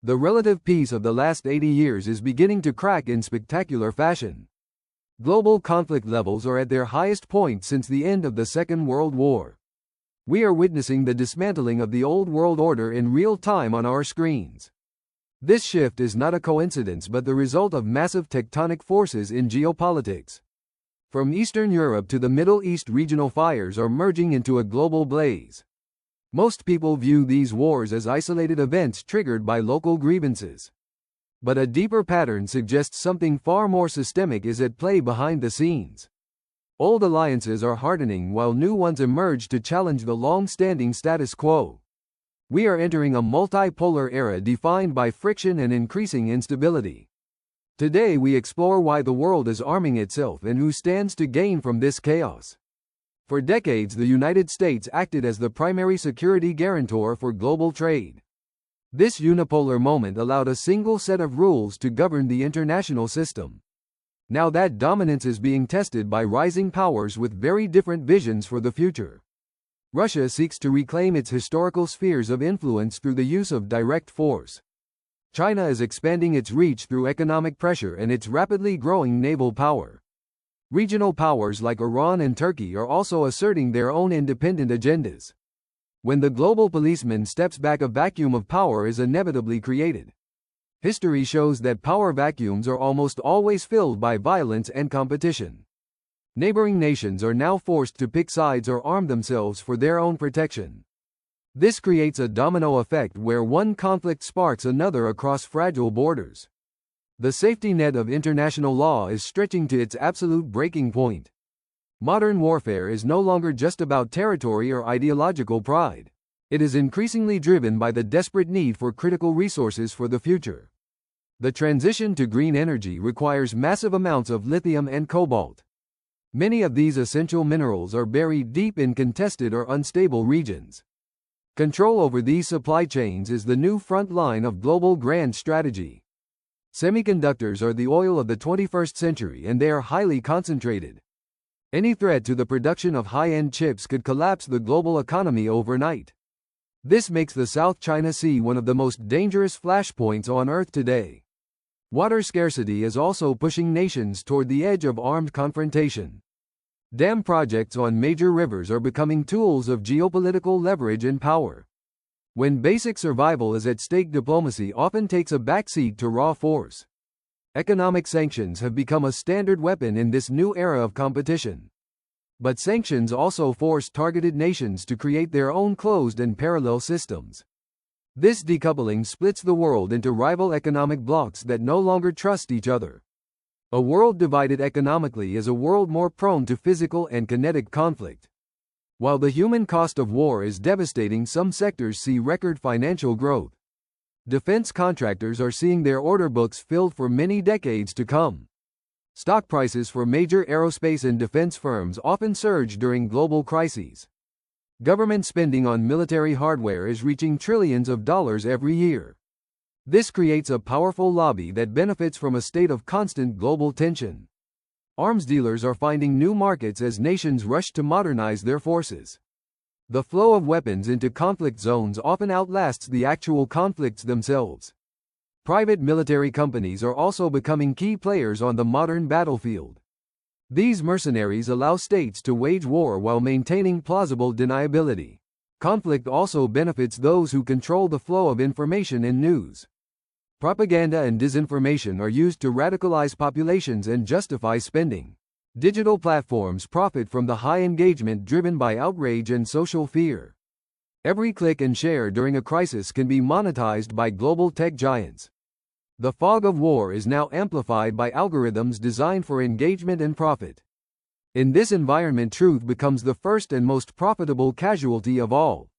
The relative peace of the last 80 years is beginning to crack in spectacular fashion. Global conflict levels are at their highest point since the end of the Second World War. We are witnessing the dismantling of the old world order in real time on our screens. This shift is not a coincidence but the result of massive tectonic forces in geopolitics. From Eastern Europe to the Middle East, regional fires are merging into a global blaze. Most people view these wars as isolated events triggered by local grievances. But a deeper pattern suggests something far more systemic is at play behind the scenes. Old alliances are hardening while new ones emerge to challenge the long-standing status quo. We are entering a multipolar era defined by friction and increasing instability. Today we explore why the world is arming itself and who stands to gain from this chaos. For decades, the United States acted as the primary security guarantor for global trade. This unipolar moment allowed a single set of rules to govern the international system. Now that dominance is being tested by rising powers with very different visions for the future. Russia seeks to reclaim its historical spheres of influence through the use of direct force. China is expanding its reach through economic pressure and its rapidly growing naval power. Regional powers like Iran and Turkey are also asserting their own independent agendas. When the global policeman steps back, a vacuum of power is inevitably created. History shows that power vacuums are almost always filled by violence and competition. Neighboring nations are now forced to pick sides or arm themselves for their own protection. This creates a domino effect where one conflict sparks another across fragile borders. The safety net of international law is stretching to its absolute breaking point. Modern warfare is no longer just about territory or ideological pride. It is increasingly driven by the desperate need for critical resources for the future. The transition to green energy requires massive amounts of lithium and cobalt. Many of these essential minerals are buried deep in contested or unstable regions. Control over these supply chains is the new front line of global grand strategy. Semiconductors are the oil of the 21st century and they are highly concentrated. Any threat to the production of high-end chips could collapse the global economy overnight. This makes the South China Sea one of the most dangerous flashpoints on Earth today. Water scarcity is also pushing nations toward the edge of armed confrontation. Dam projects on major rivers are becoming tools of geopolitical leverage and power. When basic survival is at stake, diplomacy often takes a backseat to raw force. Economic sanctions have become a standard weapon in this new era of competition. But sanctions also force targeted nations to create their own closed and parallel systems. This decoupling splits the world into rival economic blocs that no longer trust each other. A world divided economically is a world more prone to physical and kinetic conflict. While the human cost of war is devastating, some sectors see record financial growth. Defense contractors are seeing their order books filled for many decades to come. Stock prices for major aerospace and defense firms often surge during global crises. Government spending on military hardware is reaching trillions of dollars every year. This creates a powerful lobby that benefits from a state of constant global tension. Arms dealers are finding new markets as nations rush to modernize their forces. The flow of weapons into conflict zones often outlasts the actual conflicts themselves. Private military companies are also becoming key players on the modern battlefield. These mercenaries allow states to wage war while maintaining plausible deniability. Conflict also benefits those who control the flow of information and news. Propaganda and disinformation are used to radicalize populations and justify spending. Digital platforms profit from the high engagement driven by outrage and social fear. Every click and share during a crisis can be monetized by global tech giants. The fog of war is now amplified by algorithms designed for engagement and profit. In this environment, truth becomes the first and most profitable casualty of all.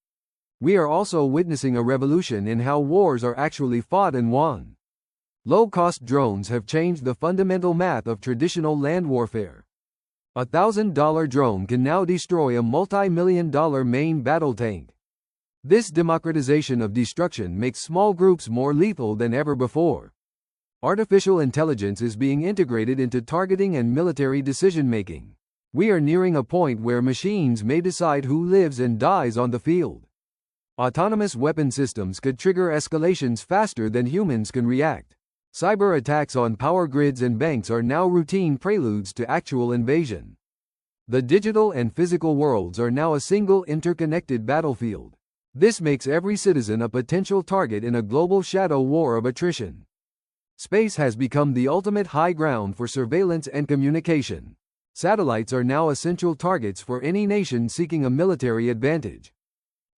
We are also witnessing a revolution in how wars are actually fought and won. Low-cost drones have changed the fundamental math of traditional land warfare. A $1,000 drone can now destroy a multi-million-dollar main battle tank. This democratization of destruction makes small groups more lethal than ever before. Artificial intelligence is being integrated into targeting and military decision-making. We are nearing a point where machines may decide who lives and dies on the field. Autonomous weapon systems could trigger escalations faster than humans can react. Cyber attacks on power grids and banks are now routine preludes to actual invasion. The digital and physical worlds are now a single interconnected battlefield. This makes every citizen a potential target in a global shadow war of attrition. Space has become the ultimate high ground for surveillance and communication. Satellites are now essential targets for any nation seeking a military advantage.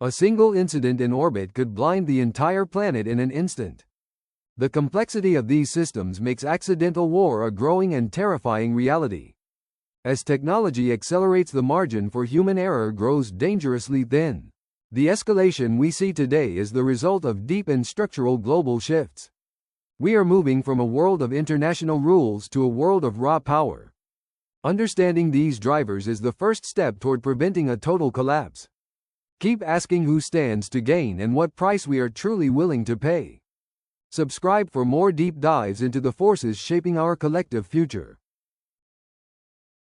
A single incident in orbit could blind the entire planet in an instant. The complexity of these systems makes accidental war a growing and terrifying reality. As technology accelerates, the margin for human error grows dangerously thin. The escalation we see today is the result of deep and structural global shifts. We are moving from a world of international rules to a world of raw power. Understanding these drivers is the first step toward preventing a total collapse. Keep asking who stands to gain and what price we are truly willing to pay. Subscribe for more deep dives into the forces shaping our collective future.